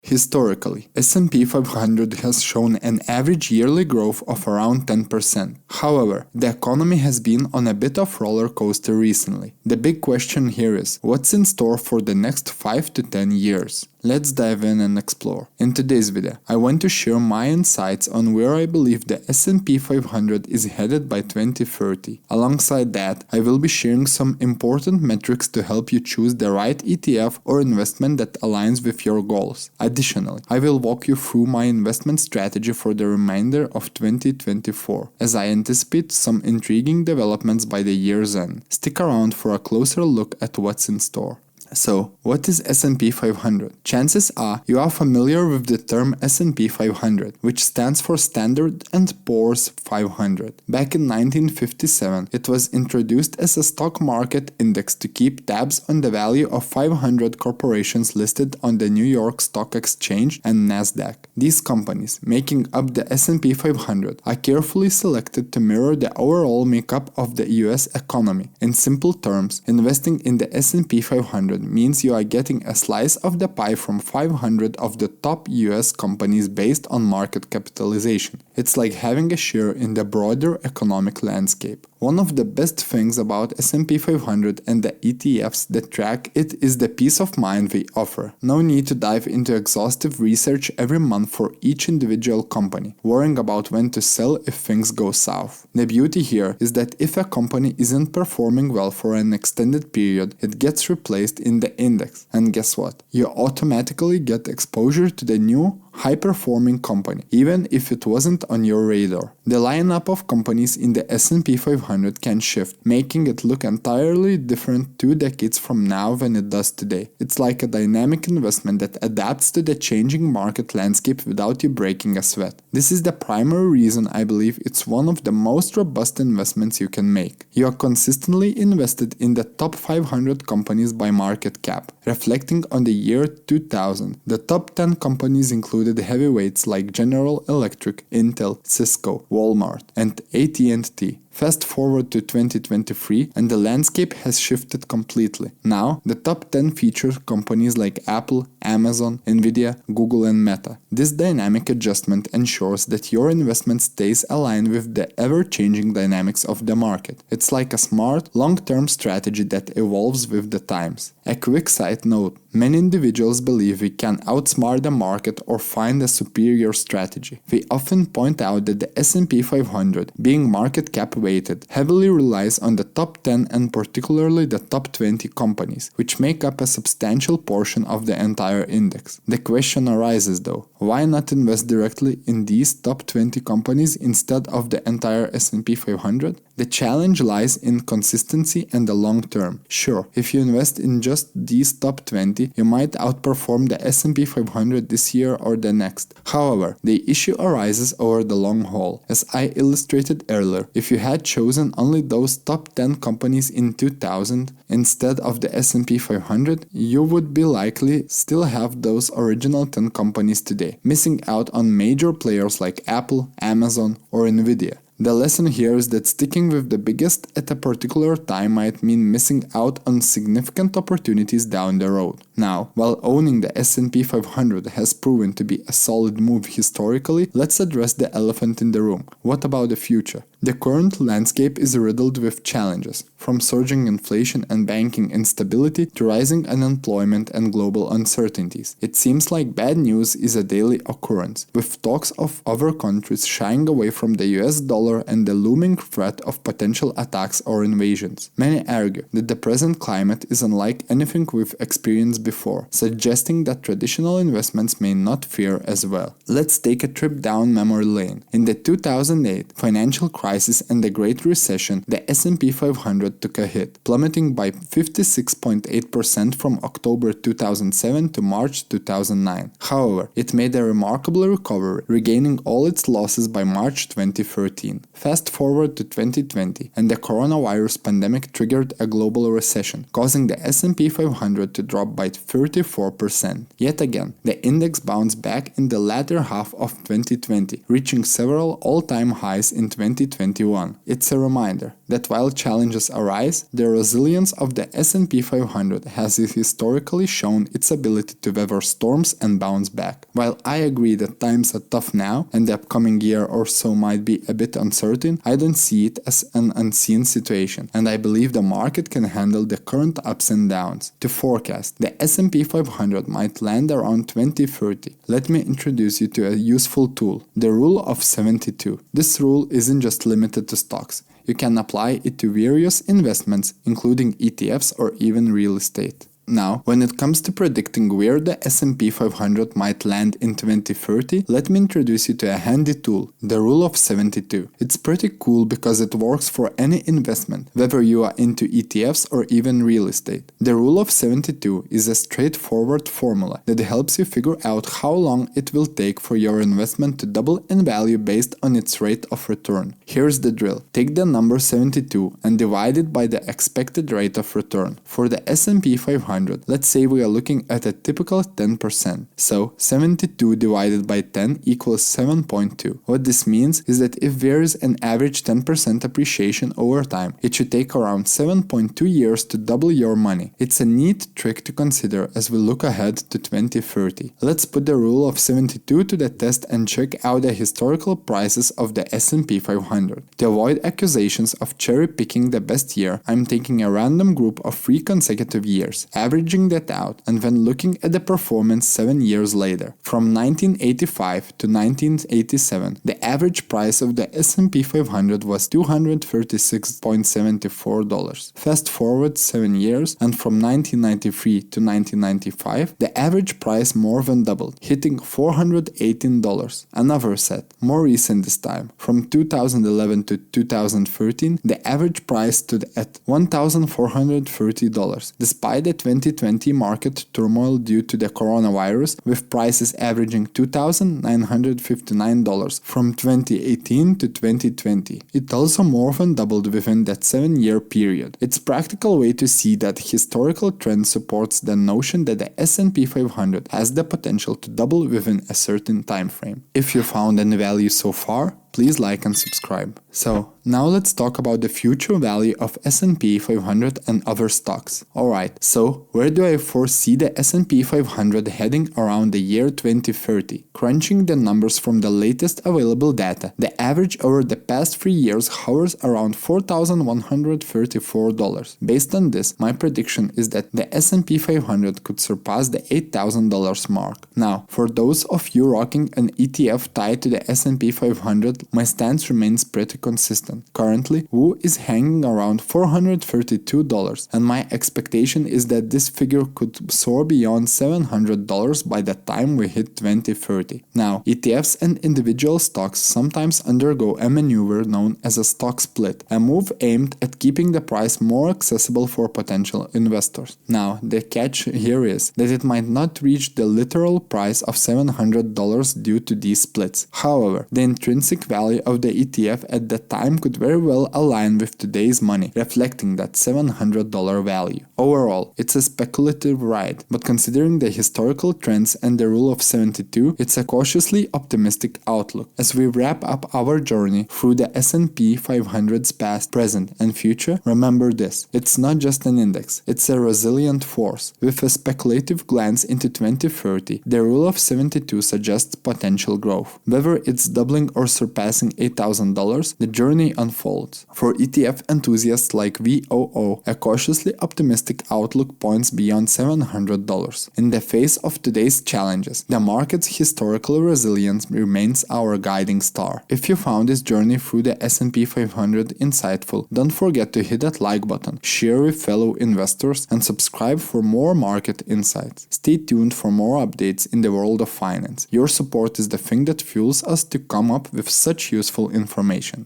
Historically, S&P 500 has shown an average yearly growth of around 10%. However, the economy has been on a bit of roller coaster recently. The big question here is, what's in store for the next 5 to 10 years? Let's dive in and explore. In today's video, I want to share my insights on where I believe the S&P 500 is headed by 2030. Alongside that, I will be sharing some important metrics to help you choose the right ETF or investment that aligns with your goals. Additionally, I will walk you through my investment strategy for the remainder of 2024, as I anticipate some intriguing developments by the year's end. Stick around for a closer look at what's in store. So, what is S&P 500? Chances are you are familiar with the term S&P 500, which stands for Standard & Poor's 500. Back in 1957, it was introduced as a stock market index to keep tabs on the value of 500 corporations listed on the New York Stock Exchange and Nasdaq. These companies, making up the S&P 500, are carefully selected to mirror the overall makeup of the US economy. In simple terms, investing in the S&P 500 means you are getting a slice of the pie from 500 of the top US companies based on market capitalization. It's like having a share in the broader economic landscape. One of the best things about S&P 500 and the ETFs that track it is the peace of mind they offer. No need to dive into exhaustive research every month for each individual company, worrying about when to sell if things go south. The beauty here is that if a company isn't performing well for an extended period, it gets replaced in the index. And guess what? You automatically get exposure to the new, high-performing company, even if it wasn't on your radar. The lineup of companies in the S&P 500 can shift, making it look entirely different 2 decades from now than it does today. It's like a dynamic investment that adapts to the changing market landscape without you breaking a sweat. This is the primary reason I believe it's one of the most robust investments you can make. You are consistently invested in the top 500 companies by market cap. Reflecting on the year 2000, the top 10 companies included heavyweights like General Electric, Intel, Cisco, Walmart, and AT&T. Fast forward to 2023 and the landscape has shifted completely. Now, the top 10 feature companies like Apple, Amazon, Nvidia, Google and Meta. This dynamic adjustment ensures that your investment stays aligned with the ever-changing dynamics of the market. It's like a smart, long-term strategy that evolves with the times. A quick side note, many individuals believe we can outsmart the market or find a superior strategy. They often point out that the S&P 500, being market cap weighted, heavily relies on the top 10 and particularly the top 20 companies, which make up a substantial portion of the entire index. The question arises though, why not invest directly in these top 20 companies instead of the entire S&P 500? The challenge lies in consistency and the long term. Sure, if you invest in just these top 20, you might outperform the S&P 500 this year or the next. However, the issue arises over the long haul. As I illustrated earlier, if you had chosen only those top 10 companies in 2000 instead of the S&P 500, you would be likely still have those original 10 companies today, missing out on major players like Apple, Amazon, or Nvidia. The lesson here is that sticking with the biggest at a particular time might mean missing out on significant opportunities down the road. Now, while owning the S&P 500 has proven to be a solid move historically, let's address the elephant in the room. What about the future? The current landscape is riddled with challenges, from surging inflation and banking instability to rising unemployment and global uncertainties. It seems like bad news is a daily occurrence, with talks of other countries shying away from the US dollar and the looming threat of potential attacks or invasions. Many argue that the present climate is unlike anything we've experienced before, suggesting that traditional investments may not fare as well. Let's take a trip down memory lane. In the 2008 financial crisis and the Great Recession, the S&P 500 took a hit, plummeting by 56.8% from October 2007 to March 2009. However, it made a remarkable recovery, regaining all its losses by March 2013. Fast forward to 2020, and the coronavirus pandemic triggered a global recession, causing the S&P 500 to drop by 34%. Yet again, the index bounced back in the latter half of 2020, reaching several all-time highs in 2021. It's a reminder that while challenges arise, the resilience of the S&P 500 has historically shown its ability to weather storms and bounce back. While I agree that times are tough now and the upcoming year or so might be a bit uncertain, I don't see it as an unseen situation, and I believe the market can handle the current ups and downs. To forecast, the S&P 500 might land around 2030. Let me introduce you to a useful tool, the Rule of 72. This rule isn't just limited to stocks. You can apply it to various investments, including ETFs or even real estate. Now, when it comes to predicting where the S&P 500 might land in 2030, let me introduce you to a handy tool, the Rule of 72. It's pretty cool because it works for any investment, whether you are into ETFs or even real estate. The Rule of 72 is a straightforward formula that helps you figure out how long it will take for your investment to double in value based on its rate of return. Here's the drill. Take the number 72 and divide it by the expected rate of return. For the S&P 500, let's say we are looking at a typical 10%. So 72 divided by 10 equals 7.2. What this means is that if there is an average 10% appreciation over time, it should take around 7.2 years to double your money. It's a neat trick to consider as we look ahead to 2030. Let's put the Rule of 72 to the test and check out the historical prices of the S&P 500. To avoid accusations of cherry-picking the best year, I'm taking a random group of 3 consecutive years, averaging that out, and then looking at the performance 7 years later. From 1985 to 1987, the average price of the S&P 500 was $236.74. Fast forward 7 years, and from 1993 to 1995, the average price more than doubled, hitting $418. Another set, more recent this time, from 2011 to 2013, the average price stood at $1,430. Despite the 2020 market turmoil due to the coronavirus, with prices averaging $2,959 from 2018 to 2020. It also more than doubled within that 7-year period. It's a practical way to see that historical trend supports the notion that the S&P 500 has the potential to double within a certain time frame. If you found any value so far, please like and subscribe. So, now let's talk about the future value of S&P 500 and other stocks. Alright, so where do I foresee the S&P 500 heading around the year 2030? Crunching the numbers from the latest available data, the average over the past 3 years hovers around $4,134. Based on this, my prediction is that the S&P 500 could surpass the $8,000 mark. Now, for those of you rocking an ETF tied to the S&P 500, my stance remains pretty consistent. Currently, VOO is hanging around $432, and my expectation is that this figure could soar beyond $700 by the time we hit 2030. Now, ETFs and individual stocks sometimes undergo a maneuver known as a stock split, a move aimed at keeping the price more accessible for potential investors. Now, the catch here is that it might not reach the literal price of $700 due to these splits. However, the intrinsic value of the ETF at that time could very well align with today's money, reflecting that $700 value. Overall, it's a speculative ride, but considering the historical trends and the Rule of 72, it's a cautiously optimistic outlook. As we wrap up our journey through the S&P 500's past, present, and future, remember this: it's not just an index, it's a resilient force. With a speculative glance into 2030, the Rule of 72 suggests potential growth. Whether it's doubling or surpassing $8,000, the journey unfolds. For ETF enthusiasts like VOO, a cautiously optimistic outlook points beyond $700. In the face of today's challenges, the market's historical resilience remains our guiding star. If you found this journey through the S&P 500 insightful, don't forget to hit that like button, share with fellow investors, and subscribe for more market insights. Stay tuned for more updates in the world of finance. Your support is the thing that fuels us to come up with such useful information.